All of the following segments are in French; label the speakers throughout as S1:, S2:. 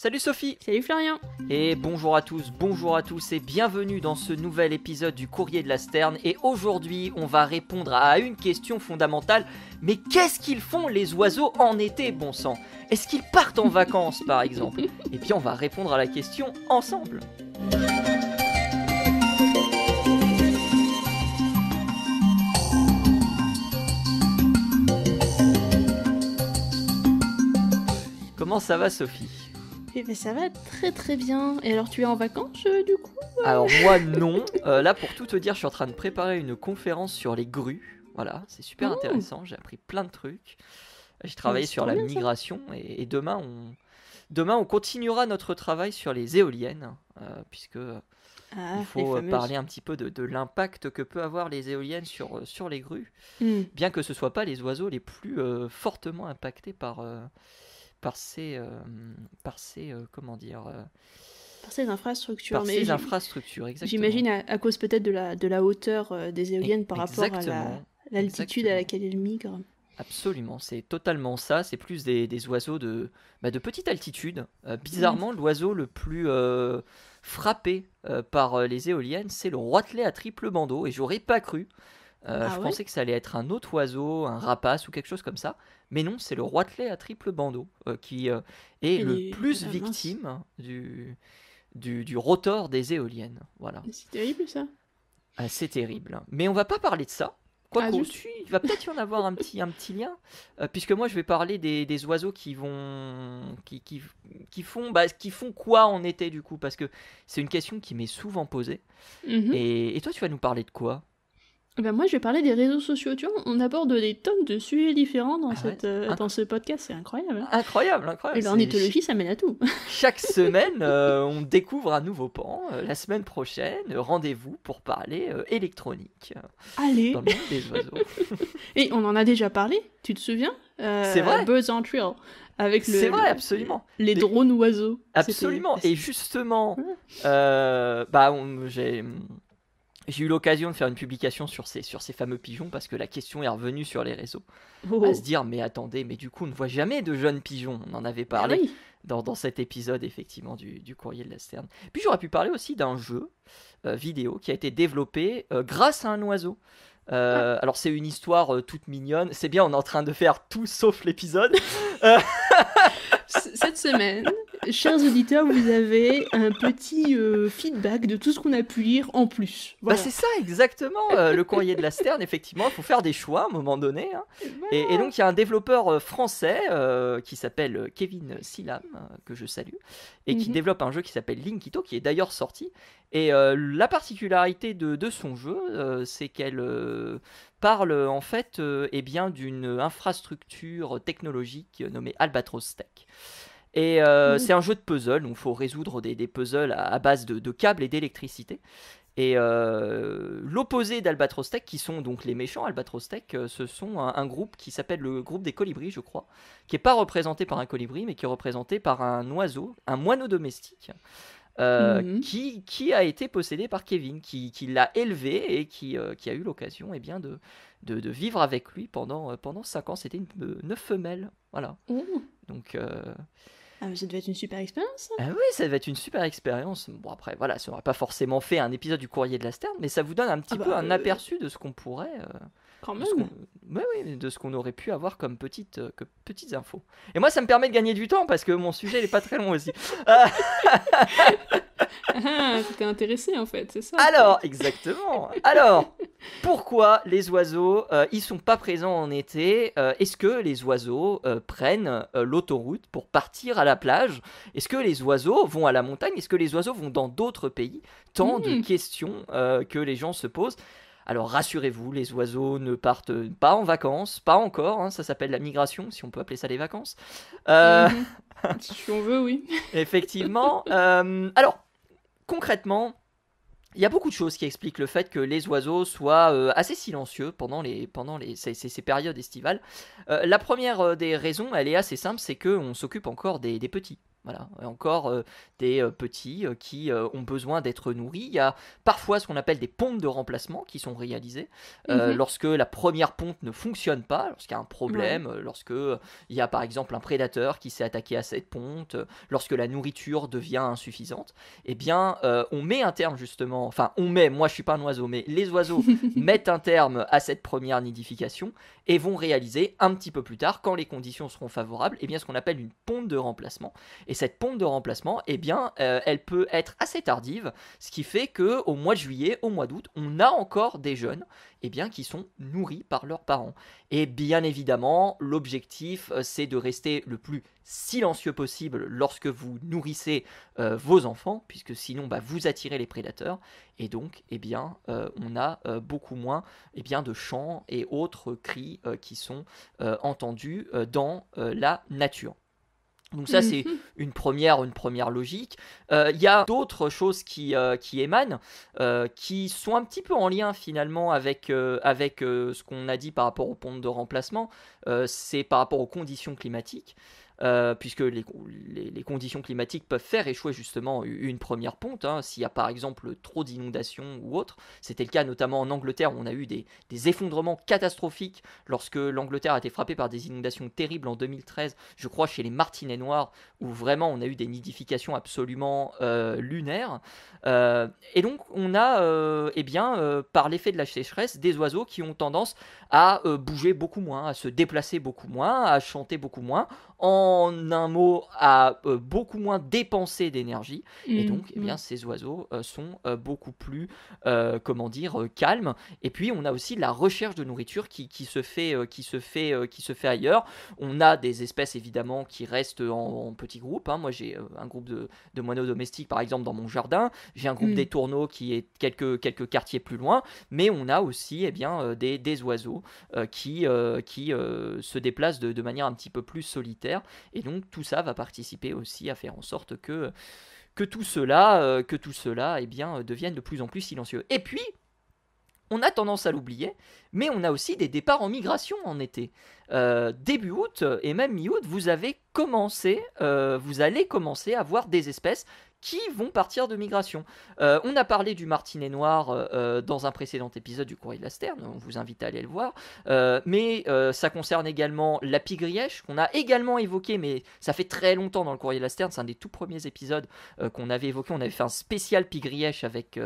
S1: Salut Sophie.
S2: Salut Florian.
S1: Et bonjour à tous et bienvenue dans ce nouvel épisode du Courrier de la Sterne. Et aujourd'hui, on va répondre à une question fondamentale. Mais qu'est-ce qu'ils font les oiseaux en été, bon sang? Est-ce qu'ils partent en vacances par exemple? Et puis on va répondre à la question ensemble. Comment ça va Sophie?
S2: Eh ben ça va très très bien. Et alors tu es en vacances du coup?
S1: Alors moi non, là pour tout te dire je suis en train de préparer une conférence sur les grues, voilà, c'est super intéressant, j'ai appris plein de trucs, j'ai travaillé sur la migration et demain on continuera notre travail sur les éoliennes, puisque il faut parler un petit peu de l'impact que peut avoir les éoliennes sur les grues, bien que ce ne soit pas les oiseaux les plus fortement impactés par ces
S2: infrastructures.
S1: Par ces infrastructures, exactement.
S2: J'imagine à cause peut-être de la hauteur des éoliennes par rapport à l'altitude à laquelle elles migrent.
S1: Absolument, c'est totalement ça. C'est plus des oiseaux de petite altitude. Bizarrement, l'oiseau le plus frappé par les éoliennes, c'est le roitelet à triple bandeau. Et j'aurais pas cru. Je pensais que ça allait être un autre oiseau, un rapace ou quelque chose comme ça. Mais non, c'est le roitelet à triple bandeau qui est le plus victime du rotor des éoliennes. Voilà.
S2: C'est terrible ça.
S1: C'est terrible. Mais on va pas parler de ça. Quoique, il va peut-être y en avoir un petit lien, puisque moi je vais parler des oiseaux qui font quoi en été du coup, parce que c'est une question qui m'est souvent posée. Et toi tu vas nous parler de quoi?
S2: Ben moi je vais parler des réseaux sociaux, tu vois, on aborde des tonnes de sujets différents dans ce podcast, c'est incroyable.
S1: Incroyable.
S2: Et l'ornithologie ça mène à tout.
S1: Chaque semaine on découvre un nouveau pan, la semaine prochaine rendez-vous pour parler électronique.
S2: Allez.
S1: Dans le monde des oiseaux.
S2: Et on en a déjà parlé, tu te souviens?
S1: C'est vrai.
S2: Birds on Trail.
S1: C'est vrai, absolument.
S2: Les drones oiseaux.
S1: Absolument, et justement, j'ai eu l'occasion de faire une publication sur ces fameux pigeons parce que la question est revenue sur les réseaux. À se dire, mais attendez, mais du coup, on ne voit jamais de jeunes pigeons. On en avait parlé dans cet épisode, effectivement, du Courrier de la Sterne. Puis j'aurais pu parler aussi d'un jeu vidéo qui a été développé grâce à un oiseau. Alors, c'est une histoire toute mignonne. C'est bien, on est en train de faire tout sauf l'épisode.
S2: Cette semaine, chers auditeurs, vous avez un petit feedback de tout ce qu'on a pu lire en plus. Voilà.
S1: C'est ça, exactement. Le Courrier de la Sterne, effectivement, il faut faire des choix à un moment donné. Hein. Et donc, il y a un développeur français qui s'appelle Kevin Sillam, que je salue, et qui développe un jeu qui s'appelle Linkito, qui est d'ailleurs sorti. Et la particularité de son jeu, c'est qu'elle parle en fait d'une infrastructure technologique nommée Albatros Tech. Et c'est un jeu de puzzle, donc il faut résoudre des puzzles à base de câbles et d'électricité. Et l'opposé d'Albatros Tech, qui sont donc les méchants Albatros Tech, ce sont un groupe qui s'appelle le groupe des colibris, je crois, qui n'est pas représenté par un colibri, mais qui est représenté par un oiseau, un moineau domestique. Qui a été possédé par Kevin, qui l'a élevé et qui a eu l'occasion de vivre avec lui pendant 5 ans. C'était une femelle, voilà. Donc,
S2: ça devait être une super expérience.
S1: Oui, ça devait être une super expérience. Bon après, voilà, ça n'aurait pas forcément fait un épisode du Courrier de la Sterne, mais ça vous donne un petit peu un aperçu de ce qu'on pourrait...
S2: Quand même.
S1: De ce qu'on aurait pu avoir comme petites infos. Et moi, ça me permet de gagner du temps parce que mon sujet n'est pas très long aussi.
S2: T'es intéressé en fait, c'est ça.
S1: Alors, exactement. Alors, pourquoi les oiseaux, ils sont pas présents en été? Est-ce que les oiseaux prennent l'autoroute pour partir à la plage? Est-ce que les oiseaux vont à la montagne? Est-ce que les oiseaux vont dans d'autres pays? Tant de questions que les gens se posent. Alors rassurez-vous, les oiseaux ne partent pas en vacances, pas encore, hein, ça s'appelle la migration, si on peut appeler ça des vacances.
S2: Si on veut, oui.
S1: Effectivement. Alors, concrètement, il y a beaucoup de choses qui expliquent le fait que les oiseaux soient assez silencieux pendant ces périodes estivales. La première des raisons, elle est assez simple, c'est qu'on s'occupe encore des petits. Voilà, et encore des petits qui ont besoin d'être nourris. Il y a parfois ce qu'on appelle des pompes de remplacement qui sont réalisées lorsque la première pompe ne fonctionne pas, lorsqu'il y a un problème, lorsque il y a par exemple un prédateur qui s'est attaqué à cette ponte, lorsque la nourriture devient insuffisante. Eh bien, on met un terme justement, enfin moi je suis pas un oiseau, mais les oiseaux mettent un terme à cette première nidification et vont réaliser un petit peu plus tard, quand les conditions seront favorables, eh bien ce qu'on appelle une pompe de remplacement. Et cette pompe de remplacement, eh bien, elle peut être assez tardive, ce qui fait qu'au mois de juillet, au mois d'août, on a encore des jeunes eh bien, qui sont nourris par leurs parents. Et bien évidemment, l'objectif, c'est de rester le plus silencieux possible lorsque vous nourrissez vos enfants, puisque sinon vous attirez les prédateurs, et donc eh bien, on a beaucoup moins eh bien, de chants et autres cris qui sont entendus dans la nature. Donc ça c'est une première logique. Il y a d'autres choses qui émanent, qui sont un petit peu en lien finalement avec ce qu'on a dit par rapport aux pompes de remplacement. C'est par rapport aux conditions climatiques. Puisque les conditions climatiques peuvent faire échouer justement une première ponte, hein, s'il y a par exemple trop d'inondations ou autre. C'était le cas notamment en Angleterre où on a eu des effondrements catastrophiques lorsque l'Angleterre a été frappée par des inondations terribles en 2013, je crois chez les martinets noirs, où vraiment on a eu des nidifications absolument lunaires. Et donc on a par l'effet de la sécheresse des oiseaux qui ont tendance à bouger beaucoup moins, à se déplacer beaucoup moins, à chanter beaucoup moins, en un mot, à beaucoup moins dépenser d'énergie. Et donc, eh bien, ces oiseaux sont beaucoup plus, calmes. Et puis, on a aussi la recherche de nourriture qui se fait ailleurs. On a des espèces, évidemment, qui restent en petits groupes. Hein. Moi, j'ai un groupe de moineaux domestiques, par exemple, dans mon jardin. J'ai un groupe d'étourneaux qui est quelques quartiers plus loin. Mais on a aussi eh bien, des oiseaux qui se déplacent de manière un petit peu plus solitaire. Et donc tout ça va participer aussi à faire en sorte que tout cela eh bien, devienne de plus en plus silencieux. Et puis, on a tendance à l'oublier, mais on a aussi des départs en migration en été. Début août et même mi-août, vous allez commencer à voir des espèces qui vont partir de migration. On a parlé du martinet noir dans un précédent épisode du Courrier de la Sterne, on vous invite à aller le voir, mais ça concerne également la pie-grièche, qu'on a également évoqué, mais ça fait très longtemps dans le Courrier de la Sterne, c'est un des tout premiers épisodes qu'on avait évoqué, on avait fait un spécial pie-grièche avec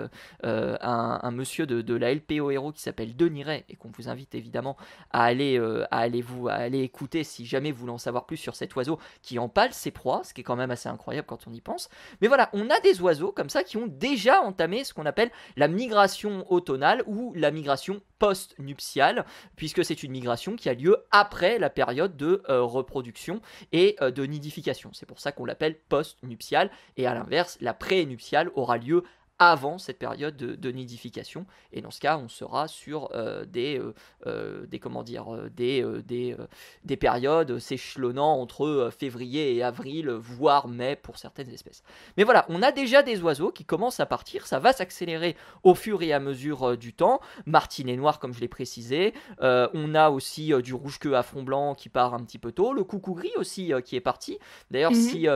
S1: un monsieur de la LPO Héros qui s'appelle Denis Ray, et qu'on vous invite évidemment à aller écouter si jamais vous voulez en savoir plus sur cet oiseau qui empale ses proies, ce qui est quand même assez incroyable quand on y pense. Mais voilà, on a des oiseaux comme ça qui ont déjà entamé ce qu'on appelle la migration automnale ou la migration post-nuptiale, puisque c'est une migration qui a lieu après la période de reproduction et de nidification. C'est pour ça qu'on l'appelle post-nuptiale, et à l'inverse, la pré-nuptiale aura lieu avant cette période de nidification, et dans ce cas on sera sur des périodes s'échelonnant entre février et avril, voire mai pour certaines espèces. Mais voilà, on a déjà des oiseaux qui commencent à partir, ça va s'accélérer au fur et à mesure du temps. Martinet noir comme je l'ai précisé, on a aussi du rouge-queue à front blanc qui part un petit peu tôt, le coucou gris aussi qui est parti. D'ailleurs si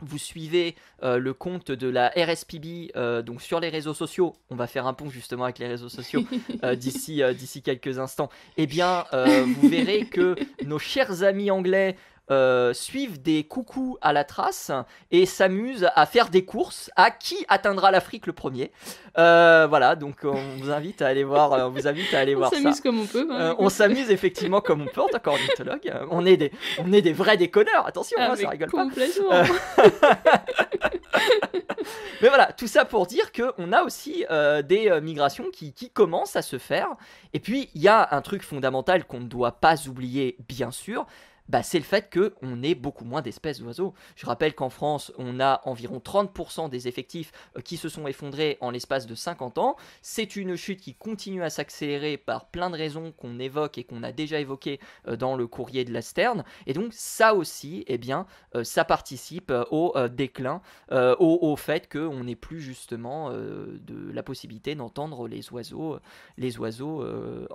S1: vous suivez le compte de la RSPB donc sur les réseaux sociaux, on va faire un pont justement avec les réseaux sociaux d'ici quelques instants, eh bien vous verrez que nos chers amis anglais suivent des coucous à la trace et s'amusent à faire des courses à qui atteindra l'Afrique le premier. Voilà, donc on vous invite à aller voir, ça. On
S2: s'amuse comme on peut.
S1: On s'amuse effectivement comme on peut en tant qu'ornithologue. On est des vrais déconneurs, attention, ça rigole
S2: complètement.
S1: pas. Mais voilà, tout ça pour dire qu'on a aussi des migrations qui commencent à se faire. Et puis, il y a un truc fondamental qu'on ne doit pas oublier, bien sûr, c'est le fait qu'on ait beaucoup moins d'espèces d'oiseaux. Je rappelle qu'en France, on a environ 30% des effectifs qui se sont effondrés en l'espace de 50 ans. C'est une chute qui continue à s'accélérer par plein de raisons qu'on évoque et qu'on a déjà évoquées dans le courrier de la Sterne. Et donc ça aussi, eh bien, ça participe au déclin, au fait qu'on n'ait plus justement de la possibilité d'entendre les oiseaux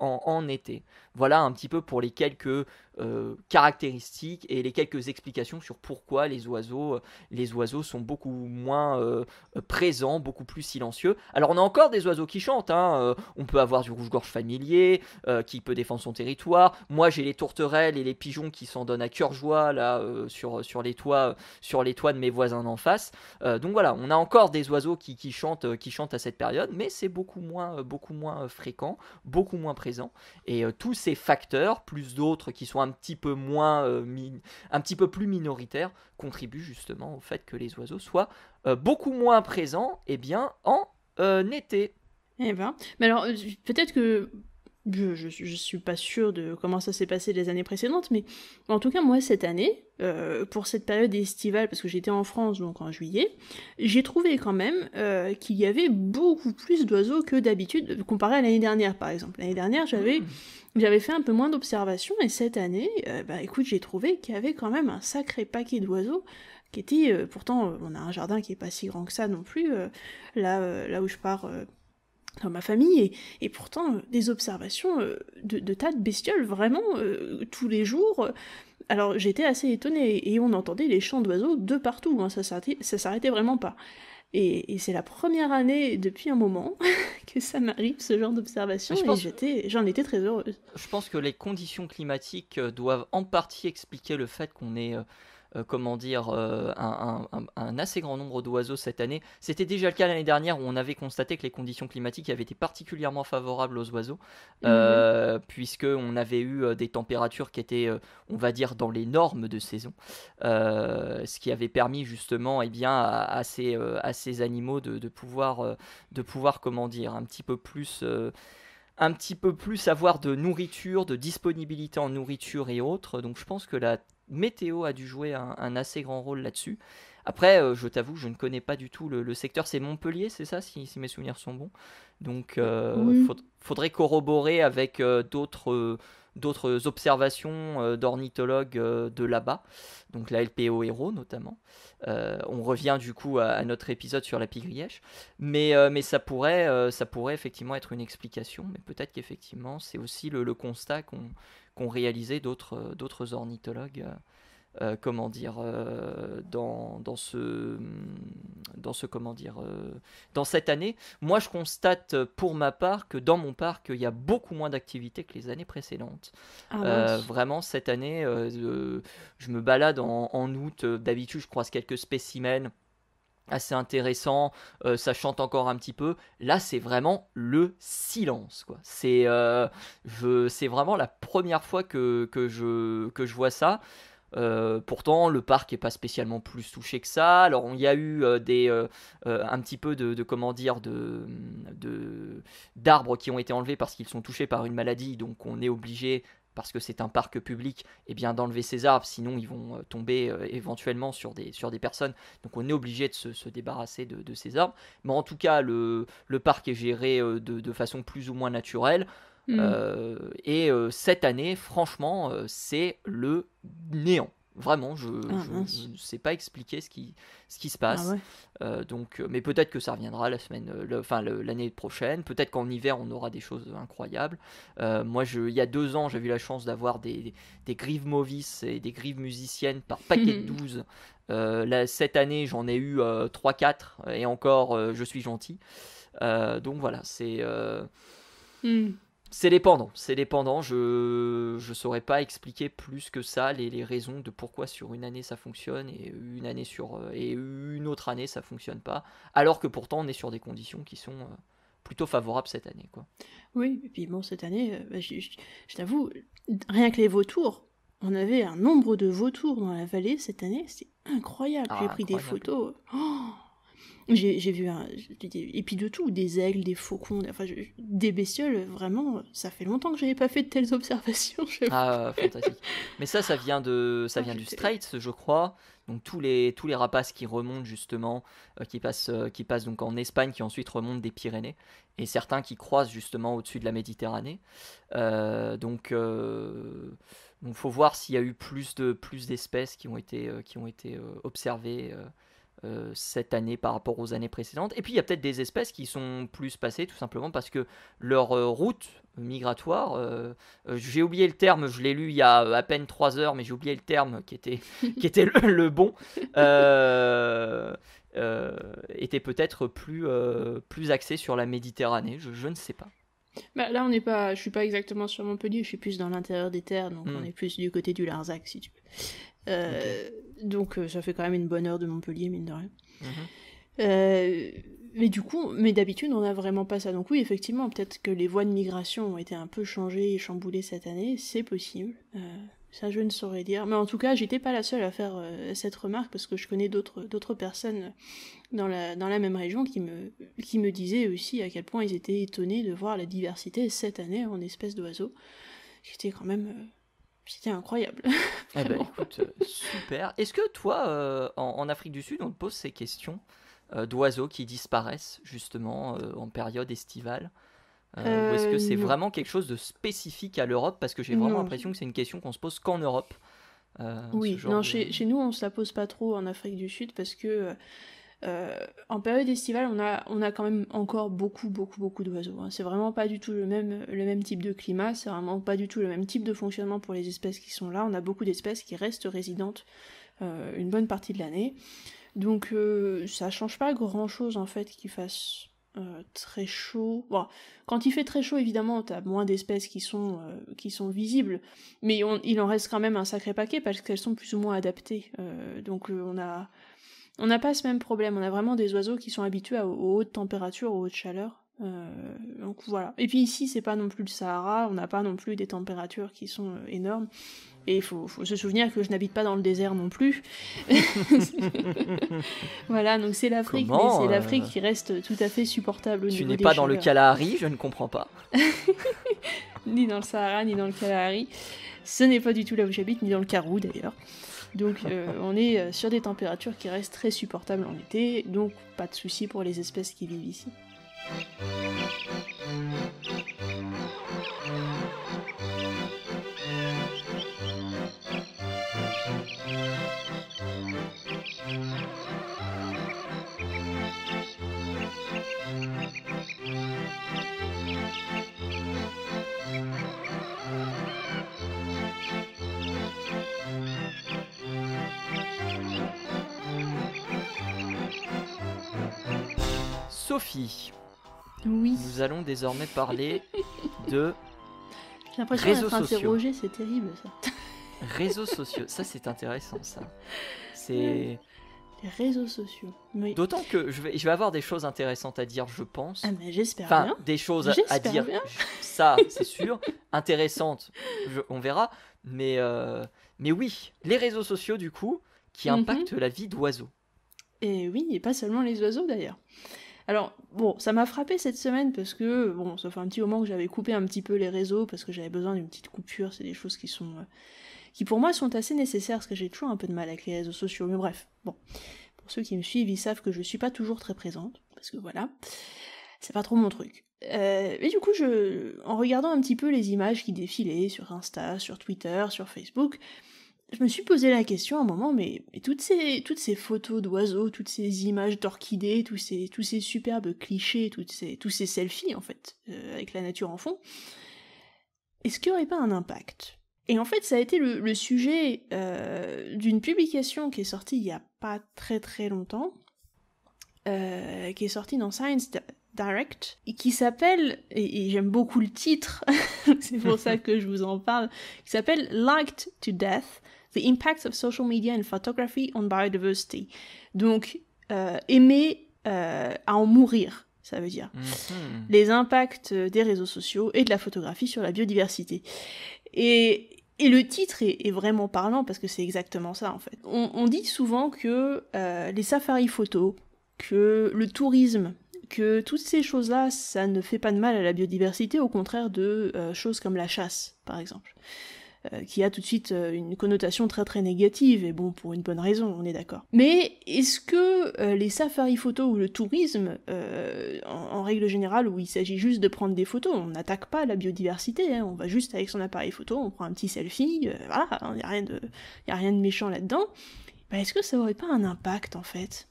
S1: en été. Voilà un petit peu pour les quelques caractéristiques caractéristiques et les quelques explications sur pourquoi les oiseaux sont beaucoup moins présents, beaucoup plus silencieux. Alors on a encore des oiseaux qui chantent, hein. On peut avoir du rouge-gorge familier qui peut défendre son territoire. Moi j'ai les tourterelles et les pigeons qui s'en donnent à cœur joie là sur les toits de mes voisins d'en face. Donc voilà, on a encore des oiseaux qui chantent à cette période, mais c'est beaucoup moins fréquent, beaucoup moins présent. Et tous ces facteurs, plus d'autres qui sont un petit peu plus minoritaires, contribuent justement au fait que les oiseaux soient beaucoup moins présents en été.
S2: Eh ben, mais alors peut-être que je suis pas sûre de comment ça s'est passé les années précédentes, mais en tout cas moi cette année, pour cette période estivale, parce que j'étais en France donc en juillet, j'ai trouvé quand même qu'il y avait beaucoup plus d'oiseaux que d'habitude, comparé à l'année dernière par exemple. L'année dernière j'avais fait un peu moins d'observations, et cette année, écoute, j'ai trouvé qu'il y avait quand même un sacré paquet d'oiseaux qui étaient, pourtant on a un jardin qui est pas si grand que ça non plus, là où je pars dans ma famille, et pourtant des observations de tas de bestioles, vraiment, tous les jours. Alors j'étais assez étonnée, et on entendait les chants d'oiseaux de partout, hein, ça s'arrêtait vraiment pas. Et c'est la première année depuis un moment que ça m'arrive, ce genre d'observation, et j'en étais très heureuse.
S1: Je pense que les conditions climatiques doivent en partie expliquer le fait qu'on ait un assez grand nombre d'oiseaux cette année. C'était déjà le cas l'année dernière où on avait constaté que les conditions climatiques avaient été particulièrement favorables aux oiseaux, puisqu'on avait eu des températures qui étaient, on va dire, dans les normes de saison, ce qui avait permis justement à ces animaux de pouvoir, comment dire, un petit peu plus avoir de nourriture, de disponibilité en nourriture et autres. Donc je pense que la météo a dû jouer un assez grand rôle là-dessus. Après, je t'avoue, je ne connais pas du tout le secteur. C'est Montpellier, c'est ça, si mes souvenirs sont bons. Donc
S2: Oui.
S1: faudrait corroborer avec d'autres observations d'ornithologues de là-bas, donc la LPO Héros notamment. On revient du coup à notre épisode sur la pie-grièche, mais ça pourrait effectivement être une explication, mais peut-être qu'effectivement c'est aussi le constat qu'ont réalisé d'autres ornithologues. Comment dire, dans cette année. Moi, je constate pour ma part que dans mon parc, il y a beaucoup moins d'activités que les années précédentes. Vraiment, cette année, je me balade en août. D'habitude, je croise quelques spécimens assez intéressants. Ça chante encore un petit peu. Là, c'est vraiment le silence, quoi. C'est vraiment la première fois que je vois ça. Pourtant, le parc n'est pas spécialement plus touché que ça. Alors, il y a eu un petit peu d'arbres qui ont été enlevés parce qu'ils sont touchés par une maladie. Donc, on est obligé, parce que c'est un parc public, d'enlever ces arbres. Sinon, ils vont tomber éventuellement sur des personnes. Donc, on est obligé de se débarrasser de ces arbres. Mais en tout cas, le parc est géré de façon plus ou moins naturelle. Cette année, franchement, c'est le néant. Vraiment, je ne sais pas expliquer ce qui se passe. Mais peut-être que ça reviendra l'année prochaine. Peut-être qu'en hiver, on aura des choses incroyables. Moi, il y a 2 ans, j'ai eu la chance d'avoir des grives movis et des grives musiciennes par paquet de 12. Cette année, j'en ai eu 3-4 et encore, je suis gentil. Donc voilà, c'est dépendant. Je saurais pas expliquer plus que ça les raisons de pourquoi sur une année ça fonctionne et une autre année ça fonctionne pas. Alors que pourtant on est sur des conditions qui sont plutôt favorables cette année, quoi.
S2: Oui, et puis bon, cette année, je t'avoue, rien que les vautours, on avait un nombre de vautours dans la vallée cette année, c'est incroyable. J'ai pris des photos. J'ai vu et puis de tout, des aigles, des faucons, des bestioles, vraiment, ça fait longtemps que j'avais pas fait de telles observations.
S1: Fantastique. Mais ça vient du Straits, je crois. Donc tous les rapaces qui remontent justement, qui passent donc en Espagne, qui ensuite remontent des Pyrénées, et certains qui croisent justement au-dessus de la Méditerranée. Donc faut voir s'il y a eu plus d'espèces qui ont été observées cette année par rapport aux années précédentes. Et puis il y a peut-être des espèces qui sont plus passées tout simplement parce que leur route migratoire, j'ai oublié le terme, je l'ai lu il y a à peine 3 heures, mais j'ai oublié le terme qui était, qui était le bon, était peut-être plus axé sur la Méditerranée, je ne sais pas.
S2: Bah, là, je suis pas exactement sur Montpellier, je suis plus dans l'intérieur des terres, donc on est plus du côté du Larzac, si tu veux. Okay. Donc ça fait quand même une bonne heure de Montpellier, mine de rien. Mais d'habitude, on n'a vraiment pas ça. Donc oui, effectivement, peut-être que les voies de migration ont été un peu changées et chamboulées cette année, c'est possible. Ça, je ne saurais dire. Mais en tout cas, j'étais pas la seule à faire cette remarque, parce que je connais d'autres personnes dans la même région qui me disaient aussi à quel point ils étaient étonnés de voir la diversité cette année en espèces d'oiseaux. C'était quand même... C'était incroyable.
S1: Eh ben écoute, super. Est-ce que toi, en Afrique du Sud, on te pose ces questions d'oiseaux qui disparaissent justement en période estivale ou est-ce que c'est vraiment quelque chose de spécifique à l'Europe? Parce que j'ai vraiment l'impression que c'est une question qu'on se pose qu'en Europe.
S2: Oui, non, chez nous, on ne se la pose pas trop en Afrique du Sud parce que en période estivale, on a quand même encore beaucoup d'oiseaux. Hein. C'est vraiment pas du tout le même type de climat, c'est vraiment pas du tout le même type de fonctionnement pour les espèces qui sont là. On a beaucoup d'espèces qui restent résidentes une bonne partie de l'année. Donc ça change pas grand-chose en fait qu'il fasse très chaud. Bon, quand il fait très chaud, évidemment, t'as moins d'espèces qui sont visibles, mais il en reste quand même un sacré paquet parce qu'elles sont plus ou moins adaptées. Donc on n'a pas ce même problème, on a vraiment des oiseaux qui sont habitués aux hautes températures, aux hautes chaleurs. Donc voilà. Et puis ici, c'est pas non plus le Sahara, on n'a pas non plus des températures qui sont énormes. Et il faut se souvenir que je n'habite pas dans le désert non plus. Voilà, donc c'est l'Afrique, mais c'est l'Afrique qui reste tout à fait supportable au niveau des chaleurs.
S1: Tu n'es pas dans le Kalahari, je ne comprends pas.
S2: Ni dans le Sahara, ni dans le Kalahari. Ce n'est pas du tout là où j'habite, ni dans le Karoo d'ailleurs. Donc on est sur des températures qui restent très supportables en été, donc pas de souci pour les espèces qui vivent ici.
S1: Sophie,
S2: oui.
S1: Nous allons désormais parler de
S2: J'ai l'impression d'être interrogée, c'est terrible ça.
S1: Réseaux sociaux, ça c'est intéressant ça. C'est...
S2: Les réseaux sociaux. Oui.
S1: D'autant que je vais avoir des choses intéressantes à dire, je pense.
S2: Ah mais j'espère bien.
S1: Enfin, des choses à dire, bien. Ça c'est sûr. Intéressantes, on verra. Mais oui, les réseaux sociaux du coup, qui impactent la vie d'oiseaux.
S2: Et oui, et pas seulement les oiseaux d'ailleurs. Alors, bon, ça m'a frappé cette semaine parce que, bon, ça fait un petit moment que j'avais coupé un petit peu les réseaux parce que j'avais besoin d'une petite coupure, c'est des choses qui pour moi sont assez nécessaires parce que j'ai toujours un peu de mal avec les réseaux sociaux, mais bref, bon. Pour ceux qui me suivent, ils savent que je suis pas toujours très présente, parce que voilà, c'est pas trop mon truc. Et du coup, en regardant un petit peu les images qui défilaient sur Insta, sur Twitter, sur Facebook, je me suis posé la question à un moment, mais toutes ces photos d'oiseaux, toutes ces images d'orchidées, tous ces superbes clichés, tous ces selfies, en fait, avec la nature en fond, est-ce qu'il n'y aurait pas un impact ? Et en fait, ça a été le sujet d'une publication qui est sortie il n'y a pas très très longtemps, qui est sortie dans Science Direct, et qui s'appelle, et j'aime beaucoup le titre, c'est pour ça que je vous en parle, qui s'appelle Liked to Death, The Impacts of Social Media and Photography on Biodiversity. Donc, aimer à en mourir, ça veut dire. Les impacts des réseaux sociaux et de la photographie sur la biodiversité. Et le titre est vraiment parlant parce que c'est exactement ça en fait. On dit souvent que les safaris photos, que le tourisme, que toutes ces choses-là, ça ne fait pas de mal à la biodiversité, au contraire de choses comme la chasse, par exemple. Qui a tout de suite une connotation très très négative, et bon, pour une bonne raison, on est d'accord. Mais est-ce que les safaris photos ou le tourisme, en règle générale, où il s'agit juste de prendre des photos, on n'attaque pas la biodiversité, hein, on va juste avec son appareil photo, on prend un petit selfie, voilà, il n'y a rien de méchant là-dedans, bah, est-ce que ça aurait pas un impact, en fait ?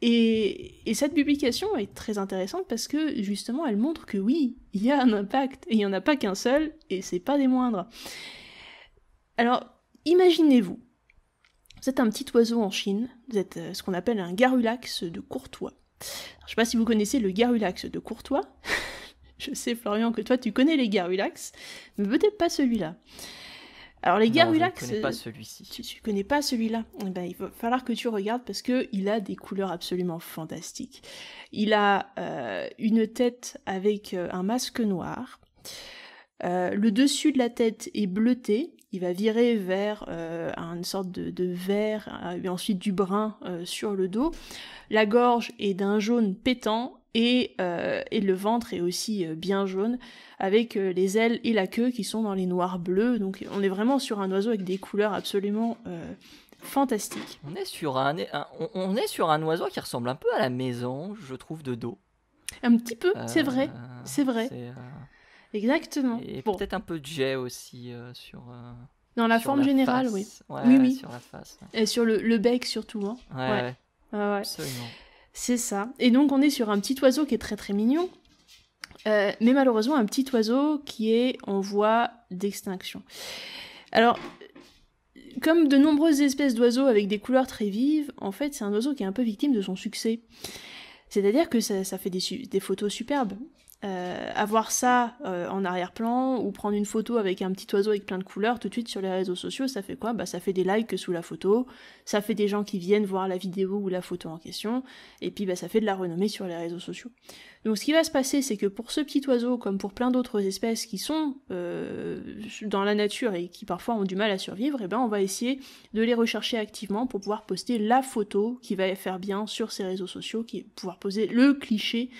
S2: Et cette publication est très intéressante parce que justement elle montre que oui, il y a un impact, et il n'y en a pas qu'un seul, et c'est pas des moindres. Alors, imaginez-vous, vous êtes un petit oiseau en Chine, vous êtes ce qu'on appelle un garrulax de Courtois. Alors, je sais pas si vous connaissez le garrulax de Courtois, je sais Florian que toi tu connais les garrulax, mais peut-être pas celui-là. Alors les garrulax,
S1: je ne connais pas celui-ci.
S2: Tu connais pas celui-là? Eh ben, il va falloir que tu regardes parce que il a des couleurs absolument fantastiques. Il a une tête avec un masque noir. Le dessus de la tête est bleuté. Il va virer vers une sorte de vert, et ensuite du brun sur le dos. La gorge est d'un jaune pétant. Et le ventre est aussi bien jaune, avec les ailes et la queue qui sont dans les noirs bleus. Donc on est vraiment sur un oiseau avec des couleurs absolument fantastiques.
S1: On est sur un oiseau qui ressemble un peu à la mésange, je trouve, de dos.
S2: Un petit peu, c'est vrai. Exactement.
S1: Et peut-être un peu de jet aussi sur...
S2: dans la forme générale,
S1: face.
S2: Oui.
S1: Ouais,
S2: oui.
S1: Sur la face. Ouais.
S2: Et sur le bec surtout. Hein.
S1: Ouais.
S2: Absolument. C'est ça. Et donc on est sur un petit oiseau qui est très très mignon, mais malheureusement un petit oiseau qui est en voie d'extinction. Alors, comme de nombreuses espèces d'oiseaux avec des couleurs très vives, en fait c'est un oiseau qui est un peu victime de son succès. C'est-à-dire que ça fait des photos superbes. Avoir ça en arrière-plan ou prendre une photo avec un petit oiseau avec plein de couleurs tout de suite sur les réseaux sociaux, ça fait quoi? Ça fait des likes sous la photo, ça fait des gens qui viennent voir la vidéo ou la photo en question, et puis ça fait de la renommée sur les réseaux sociaux. Donc ce qui va se passer, c'est que pour ce petit oiseau, comme pour plein d'autres espèces qui sont dans la nature et qui parfois ont du mal à survivre, on va essayer de les rechercher activement pour pouvoir poster la photo qui va faire bien sur ces réseaux sociaux, qui pouvoir poser le cliché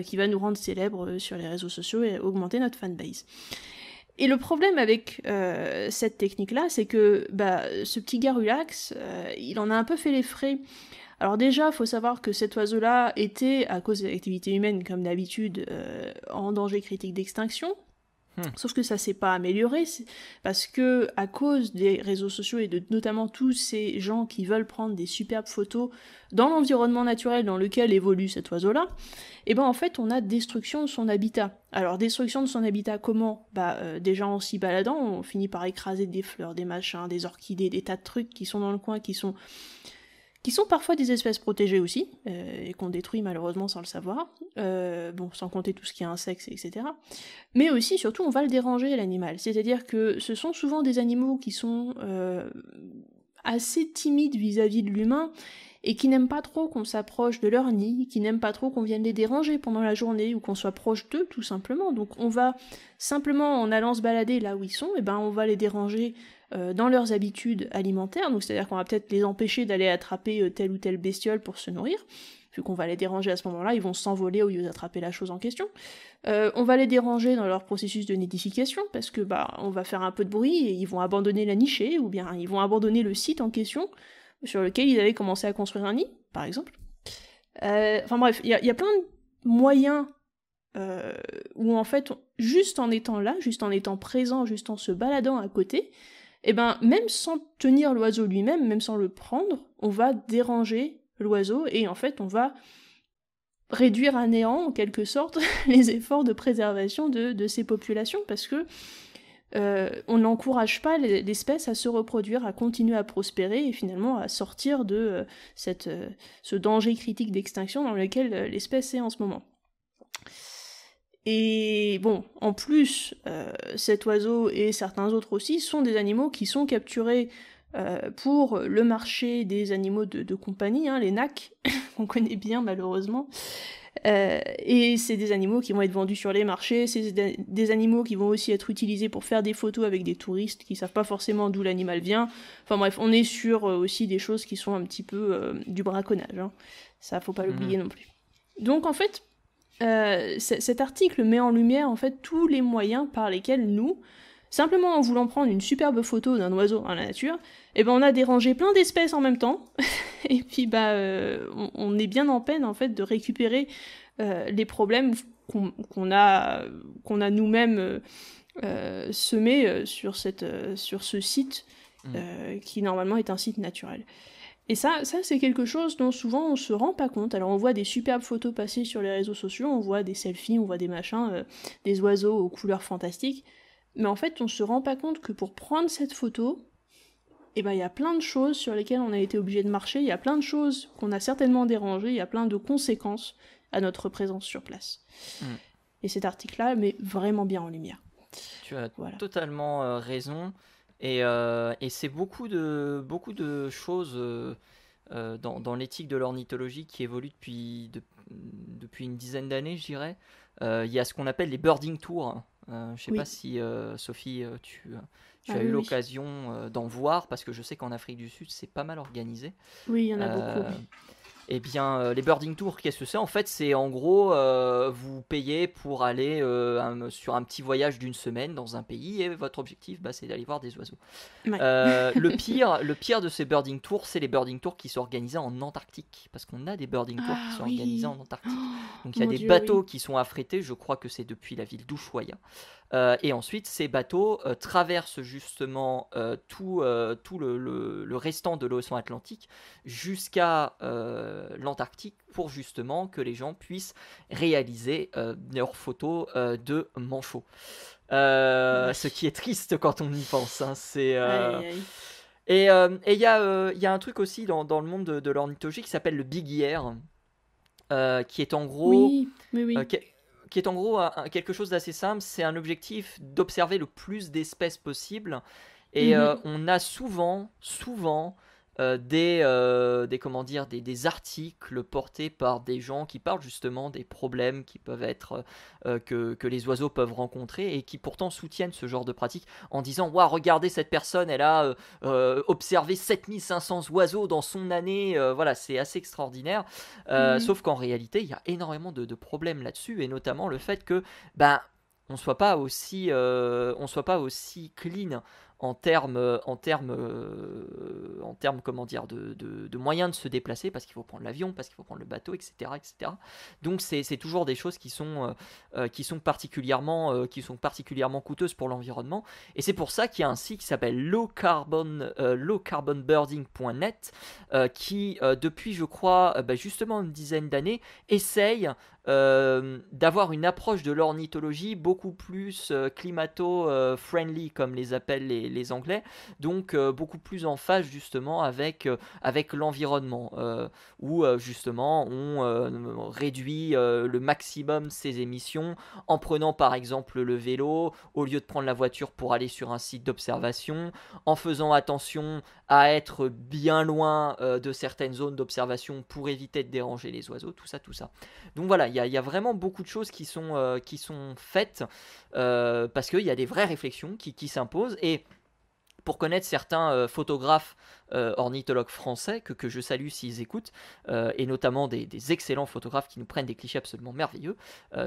S2: qui va nous rendre célèbres sur les réseaux sociaux et augmenter notre fanbase. Et le problème avec cette technique-là, c'est que ce petit garrulax, il en a un peu fait les frais. Alors déjà, il faut savoir que cet oiseau-là était, à cause de l'activité humaine, comme d'habitude, en danger critique d'extinction. Sauf que ça s'est pas amélioré, parce que à cause des réseaux sociaux et de notamment tous ces gens qui veulent prendre des superbes photos dans l'environnement naturel dans lequel évolue cet oiseau-là, en fait on a destruction de son habitat. Alors destruction de son habitat comment? Déjà en s'y baladant, on finit par écraser des fleurs, des machins, des orchidées, des tas de trucs qui sont dans le coin, qui sont parfois des espèces protégées aussi, et qu'on détruit malheureusement sans le savoir, sans compter tout ce qui est insectes, etc. Mais aussi, surtout, on va le déranger, l'animal. C'est-à-dire que ce sont souvent des animaux qui sont assez timides vis-à-vis de l'humain, et qui n'aiment pas trop qu'on s'approche de leur nid, qui n'aiment pas trop qu'on vienne les déranger pendant la journée, ou qu'on soit proche d'eux, tout simplement. Donc on va, simplement en allant se balader là où ils sont, on va les déranger dans leurs habitudes alimentaires, donc c'est-à-dire qu'on va peut-être les empêcher d'aller attraper telle ou telle bestiole pour se nourrir, vu qu'on va les déranger à ce moment-là, ils vont s'envoler au lieu d'attraper la chose en question. On va les déranger dans leur processus de nidification, parce que on va faire un peu de bruit et ils vont abandonner la nichée, ou bien ils vont abandonner le site en question, sur lequel ils avaient commencé à construire un nid, par exemple. Enfin bref, il y a plein de moyens où en fait, juste en étant là, juste en étant présent, juste en se baladant à côté, même sans tenir l'oiseau lui-même, même sans le prendre, on va déranger l'oiseau et en fait on va réduire à néant en quelque sorte les efforts de préservation de ces populations, parce que on n'encourage pas l'espèce à se reproduire, à continuer à prospérer et finalement à sortir de ce danger critique d'extinction dans lequel l'espèce est en ce moment. Et en plus, cet oiseau et certains autres aussi sont des animaux qui sont capturés pour le marché des animaux de compagnie, les NAC, qu'on connaît bien malheureusement. Et c'est des animaux qui vont être vendus sur les marchés, c'est des animaux qui vont aussi être utilisés pour faire des photos avec des touristes qui savent pas forcément d'où l'animal vient. Enfin bref, on est sur aussi des choses qui sont un petit peu du braconnage. Ça, faut pas l'oublier non plus. Donc en fait, cet article met en lumière en fait tous les moyens par lesquels nous, simplement en voulant prendre une superbe photo d'un oiseau dans la nature, on a dérangé plein d'espèces en même temps, et puis on est bien en peine en fait de récupérer les problèmes qu'on a nous-mêmes semés sur ce site qui normalement est un site naturel. Et ça c'est quelque chose dont souvent on se rend pas compte. Alors on voit des superbes photos passer sur les réseaux sociaux, on voit des selfies, on voit des machins, des oiseaux aux couleurs fantastiques, mais en fait on se rend pas compte que pour prendre cette photo, eh ben, il y a plein de choses sur lesquelles on a été obligé de marcher, il y a plein de choses qu'on a certainement dérangées, il y a plein de conséquences à notre présence sur place. Et cet article-là met vraiment bien en lumière.
S1: Tu as totalement raison. Et c'est beaucoup de choses dans l'éthique de l'ornithologie qui évoluent depuis une dizaine d'années, je dirais. Il y a ce qu'on appelle les birding tours. Je ne sais pas si, Sophie, tu as eu l'occasion d'en voir, parce que je sais qu'en Afrique du Sud, c'est pas mal organisé.
S2: Oui, il y en a beaucoup.
S1: Eh bien, les birding tours, qu'est-ce que c'est? En fait, c'est en gros, vous payez pour aller sur un petit voyage d'une semaine dans un pays, et votre objectif, c'est d'aller voir des oiseaux.
S2: Ouais.
S1: Le pire de ces birding tours, c'est les birding tours qui sont organisés en Antarctique, parce qu'on a des birding tours qui sont organisés en Antarctique. Donc il y a des bateaux qui sont affrétés, je crois que c'est depuis la ville d'Ushuaïa. Et ensuite, ces bateaux traversent justement tout le restant de l'océan Atlantique jusqu'à l'Antarctique, pour justement que les gens puissent réaliser leurs photos de manchots. Ce qui est triste quand on y pense. Hein, c'est, Et il y a un truc aussi dans le monde de l'ornithologie qui s'appelle le Big Ear, qui est en gros... qui est en gros quelque chose d'assez simple. C'est un objectif d'observer le plus d'espèces possible, et on a souvent des articles portés par des gens qui parlent justement des problèmes qui peuvent être que les oiseaux peuvent rencontrer, et qui pourtant soutiennent ce genre de pratique en disant: waouh, regardez, cette personne, elle a observé 7500 oiseaux dans son année, voilà, c'est assez extraordinaire. Sauf qu'en réalité, il y a énormément de problèmes là-dessus, et notamment le fait que on soit pas aussi clean en termes comment dire, de moyens de se déplacer, parce qu'il faut prendre l'avion, parce qu'il faut prendre le bateau, etc. Donc c'est toujours des choses qui sont particulièrement coûteuses pour l'environnement, et c'est pour ça qu'il y a un site qui s'appelle lowcarbonbirding.net qui depuis, je crois, justement une dizaine d'années, essaye d'avoir une approche de l'ornithologie beaucoup plus climato-friendly, comme les appellent les Anglais, donc beaucoup plus en phase justement avec l'environnement, où justement on réduit le maximum ses émissions en prenant par exemple le vélo au lieu de prendre la voiture pour aller sur un site d'observation, en faisant attention à être bien loin de certaines zones d'observation pour éviter de déranger les oiseaux, tout ça. Donc voilà, il y a vraiment beaucoup de choses qui sont faites parce qu'il y a des vraies réflexions qui s'imposent. Et pour connaître certains photographes ornithologues français que je salue s'ils écoutent, et notamment des excellents photographes qui nous prennent des clichés absolument merveilleux,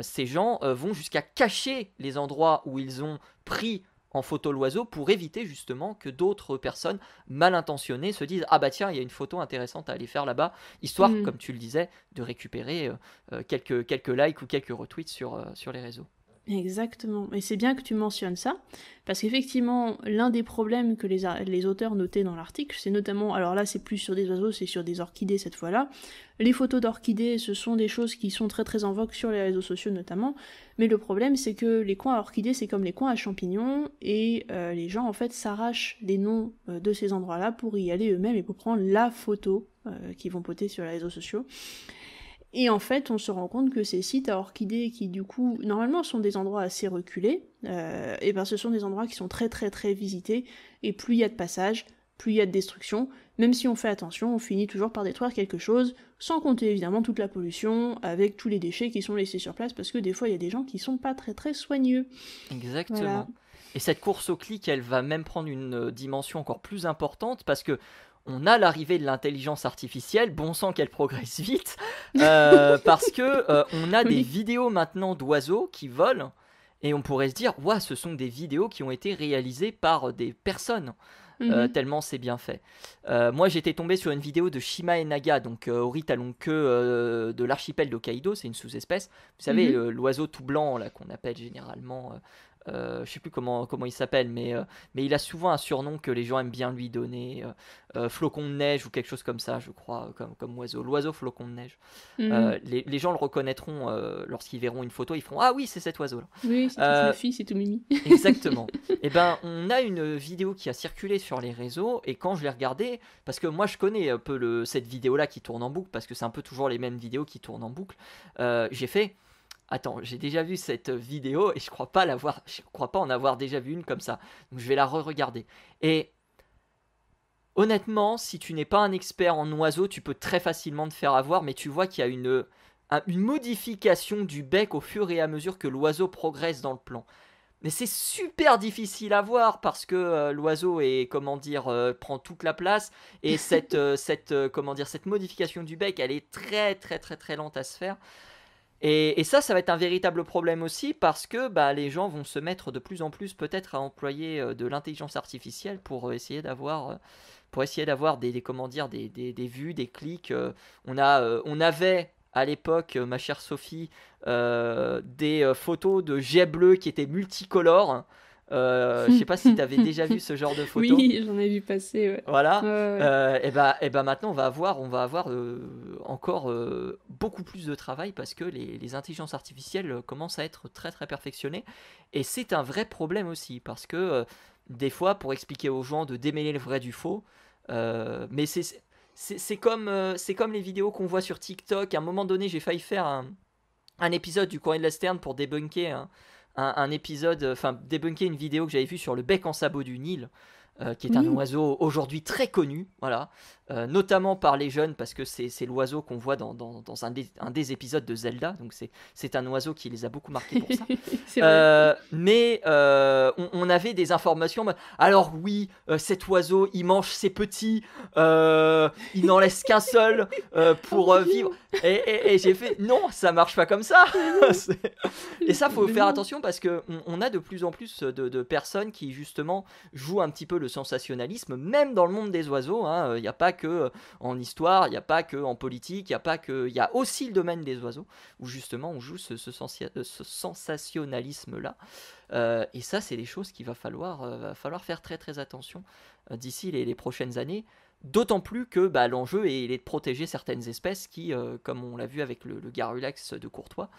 S1: ces gens vont jusqu'à cacher les endroits où ils ont pris en photo l'oiseau, pour éviter justement que d'autres personnes mal intentionnées se disent: ah bah tiens, il y a une photo intéressante à aller faire là-bas, histoire, comme tu le disais, de récupérer quelques likes ou quelques retweets sur les réseaux.
S2: Exactement, et c'est bien que tu mentionnes ça, parce qu'effectivement, l'un des problèmes que les auteurs notaient dans l'article, c'est notamment, alors là c'est plus sur des oiseaux, c'est sur des orchidées cette fois-là. Les photos d'orchidées, ce sont des choses qui sont très très en vogue sur les réseaux sociaux notamment, mais le problème c'est que les coins à orchidées, c'est comme les coins à champignons, et les gens en fait s'arrachent les noms de ces endroits-là pour y aller eux-mêmes et pour prendre la photo qu'ils vont poster sur les réseaux sociaux. Et en fait, on se rend compte que ces sites à orchidées, qui du coup, normalement sont des endroits assez reculés, et ben ce sont des endroits qui sont très très très visités, et plus il y a de passages, plus il y a de destruction. Même si on fait attention, on finit toujours par détruire quelque chose, sans compter évidemment toute la pollution, avec tous les déchets qui sont laissés sur place, parce que des fois il y a des gens qui sont pas très très soigneux.
S1: Exactement.
S2: Voilà.
S1: Et cette course au clic, elle va même prendre une dimension encore plus importante, parce que on a l'arrivée de l'intelligence artificielle, bon sang qu'elle progresse vite, parce que on a des vidéos maintenant d'oiseaux qui volent, et on pourrait se dire: ouah, ce sont des vidéos qui ont été réalisées par des personnes, tellement c'est bien fait. Moi j'étais tombé sur une vidéo de Shima Enaga, donc Ori talon-queue de l'archipel d'Hokkaido, c'est une sous-espèce, vous savez, l'oiseau tout blanc là, qu'on appelle généralement je sais plus comment il s'appelle, mais il a souvent un surnom que les gens aiment bien lui donner, flocon de neige ou quelque chose comme ça, je crois, comme oiseau, l'oiseau flocon de neige. Les gens le reconnaîtront lorsqu'ils verront une photo, ils feront ah oui, c'est cet oiseau là.
S2: Oui, c'est tout fluffy, c'est tout mimi.
S1: Exactement. Et ben on a une vidéo qui a circulé sur les réseaux, et quand je l'ai regardée, parce que moi je connais un peu cette vidéo là qui tourne en boucle, parce que c'est un peu toujours les mêmes vidéos qui tournent en boucle, j'ai fait attends, j'ai déjà vu cette vidéo et je crois pas en avoir déjà vu une comme ça. Donc je vais la re-regarder. Et honnêtement, si tu n'es pas un expert en oiseaux, tu peux très facilement te faire avoir, mais tu vois qu'il y a une modification du bec au fur et à mesure que l'oiseau progresse dans le plan. Mais c'est super difficile à voir parce que l'oiseau prend toute la place, et cette modification du bec, elle est très très très très lente à se faire. Et ça va être un véritable problème aussi parce que les gens vont se mettre de plus en plus peut-être à employer de l'intelligence artificielle pour essayer d'avoir des vues, des clics. On avait à l'époque, ma chère Sophie, des photos de jets bleus qui étaient multicolores. Je sais pas si tu avais déjà vu ce genre de photos.
S2: Oui, j'en ai vu passer. Ouais.
S1: Voilà.
S2: Ouais.
S1: Et ben maintenant on va avoir encore beaucoup plus de travail parce que les intelligences artificielles commencent à être très très perfectionnées, et c'est un vrai problème aussi parce que des fois, pour expliquer aux gens de démêler le vrai du faux, mais c'est comme les vidéos qu'on voit sur TikTok. À un moment donné, j'ai failli faire un épisode du Courrier de la Sterne pour débunker débunker une vidéo que j'avais vue sur le bec en sabot du Nil, qui est un oiseau aujourd'hui très connu, voilà, notamment par les jeunes parce que c'est l'oiseau qu'on voit dans un des épisodes de Zelda, donc c'est un oiseau qui les a beaucoup marqués pour ça. Mais on avait des informations, alors oui, cet oiseau il mange ses petits, il n'en laisse qu'un seul pour vivre, et j'ai fait non, ça marche pas comme ça. Et ça, faut faire attention parce que on a de plus en plus de personnes qui justement jouent un petit peu le sensationnalisme, même dans le monde des oiseaux. Il n'y a pas que en histoire, il n'y a pas que en politique, il y a aussi le domaine des oiseaux où justement on joue ce sensationnalisme-là. Et ça, c'est des choses qu'il va falloir faire très très attention d'ici les prochaines années. D'autant plus que l'enjeu est de protéger certaines espèces qui, comme on l'a vu avec le garrulax de Courtois,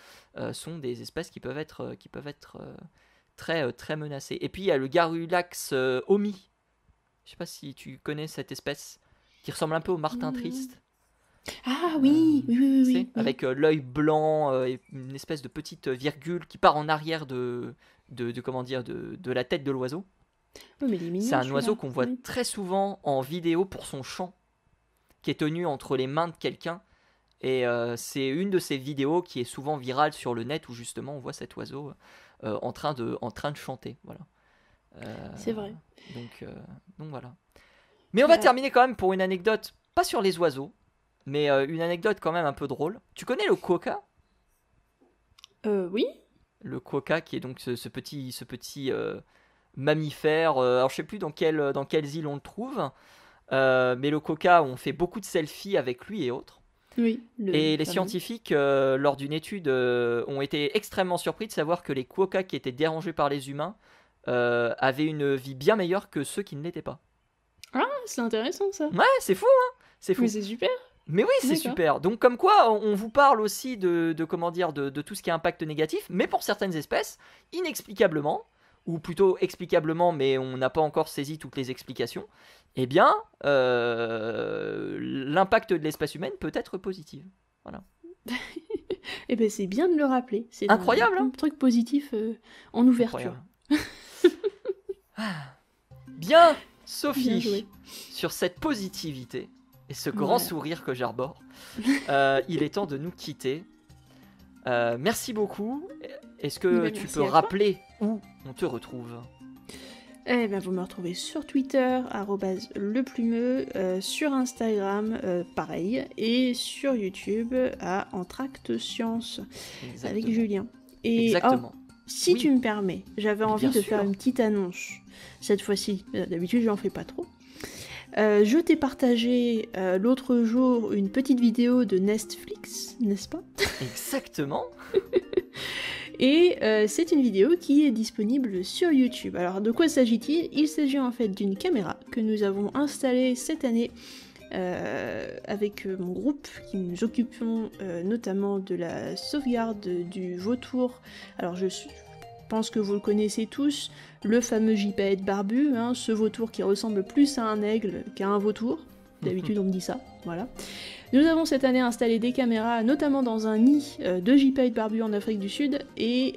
S1: sont des espèces qui peuvent être très, très menacées. Et puis il y a le garrulax omi. Je sais pas si tu connais cette espèce qui ressemble un peu au martin triste.
S2: Ah oui, oui.
S1: Avec l'œil blanc et une espèce de petite virgule qui part en arrière de la tête de l'oiseau.
S2: Oh, mais il est mignon,
S1: c'est un oiseau qu'on voit très souvent en vidéo pour son chant, qui est tenu entre les mains de quelqu'un. Et c'est une de ces vidéos qui est souvent virale sur le net où justement on voit cet oiseau en train de chanter. Voilà.
S2: C'est vrai.
S1: Donc voilà. Mais on va terminer quand même pour une anecdote, pas sur les oiseaux, mais une anecdote quand même un peu drôle. Tu connais le quokka ?
S2: Oui.
S1: Le quokka, qui est donc ce petit mammifère. Alors je sais plus dans quelles îles on le trouve, mais le quokka, on fait beaucoup de selfies avec lui et autres.
S2: Oui.
S1: Et les scientifiques, lors d'une étude, ont été extrêmement surpris de savoir que les quokkas qui étaient dérangés par les humains avaient une vie bien meilleure que ceux qui ne l'étaient pas.
S2: Ah, c'est intéressant ça.
S1: Ouais, c'est fou, hein. C'est fou.
S2: Mais c'est super.
S1: Mais oui, c'est super. Donc comme quoi, on vous parle aussi de tout ce qui est impact négatif, mais pour certaines espèces, inexplicablement, ou plutôt explicablement, mais on n'a pas encore saisi toutes les explications, eh bien, l'impact de l'espèce humaine peut être positif. Voilà.
S2: Eh ben c'est bien de le rappeler. C'est
S1: incroyable,
S2: un truc positif en ouverture.
S1: Bien, Sophie, sur cette positivité et ce grand sourire que j'arbore, il est temps de nous quitter. Merci beaucoup. Est-ce que tu peux rappeler où on te retrouve ?
S2: Eh bien, vous me retrouvez sur Twitter, @leplumeux, sur Instagram, pareil, et sur YouTube, à Entracte Science, avec Julien. Et,
S1: exactement.
S2: Si tu me permets, j'avais envie de faire une petite annonce. Cette fois-ci, d'habitude, j'en fais pas trop. Je t'ai partagé l'autre jour une petite vidéo de Netflix, n'est-ce pas ?
S1: Exactement.
S2: Et c'est une vidéo qui est disponible sur YouTube. Alors de quoi s'agit-il? Il s'agit en fait d'une caméra que nous avons installée cette année avec mon groupe qui nous occupons notamment de la sauvegarde du vautour. Alors je pense que vous le connaissez tous, le fameux gypaète barbu, hein, ce vautour qui ressemble plus à un aigle qu'à un vautour. D'habitude on me dit ça, voilà. Nous avons cette année installé des caméras, notamment dans un nid de gypaète barbu en Afrique du Sud, et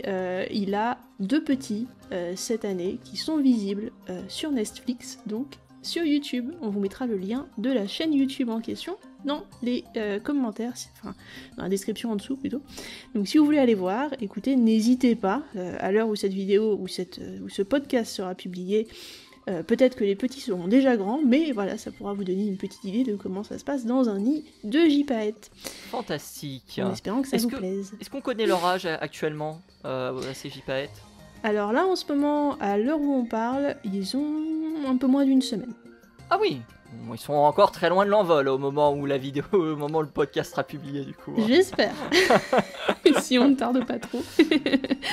S2: il a 2 petits cette année qui sont visibles sur Netflix, donc sur YouTube. On vous mettra le lien de la chaîne YouTube en question dans les commentaires, enfin dans la description en dessous plutôt. Donc si vous voulez aller voir, écoutez, n'hésitez pas, à l'heure où cette vidéo ou ce podcast sera publié, peut-être que les petits seront déjà grands, mais voilà, ça pourra vous donner une petite idée de comment ça se passe dans un nid de gypaète.
S1: Fantastique.
S2: En espérant que ça vous plaise.
S1: Est-ce qu'on connaît leur âge actuellement, ces gypaètes?
S2: Alors là, en ce moment, à l'heure où on parle, ils ont un peu moins d'une semaine.
S1: Ah oui, ils sont encore très loin de l'envol au moment où au moment où le podcast sera publié du coup.
S2: J'espère. Si on ne tarde pas trop.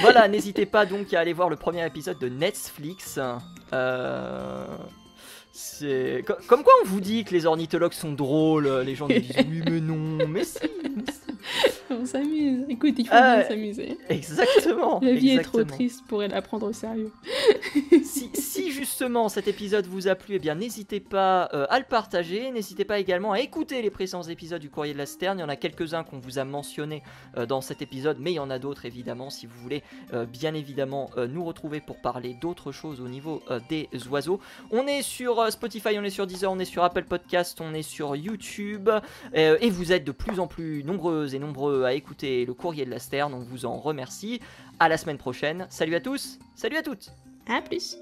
S1: Voilà, n'hésitez pas donc à aller voir le premier épisode de Netflix. C'est comme quoi on vous dit que les ornithologues sont drôles, les gens nous disent oui mais non, mais si.
S2: On s'amuse, écoute, il faut bien s'amuser.
S1: Exactement.
S2: La vie est trop triste pour la prendre au sérieux.
S1: Si justement cet épisode vous a plu, eh bien n'hésitez pas à le partager, n'hésitez pas également à écouter les précédents épisodes du Courrier de la Sterne. Il y en a quelques-uns qu'on vous a mentionnés dans cet épisode, mais il y en a d'autres évidemment si vous voulez bien évidemment nous retrouver pour parler d'autres choses au niveau des oiseaux. On est sur Spotify, on est sur Deezer, on est sur Apple Podcast, on est sur YouTube et vous êtes de plus en plus nombreuses et nombreux à écouter le Courrier de la Sterne, on vous en remercie. À la semaine prochaine, salut à tous, salut à toutes.
S2: À plus.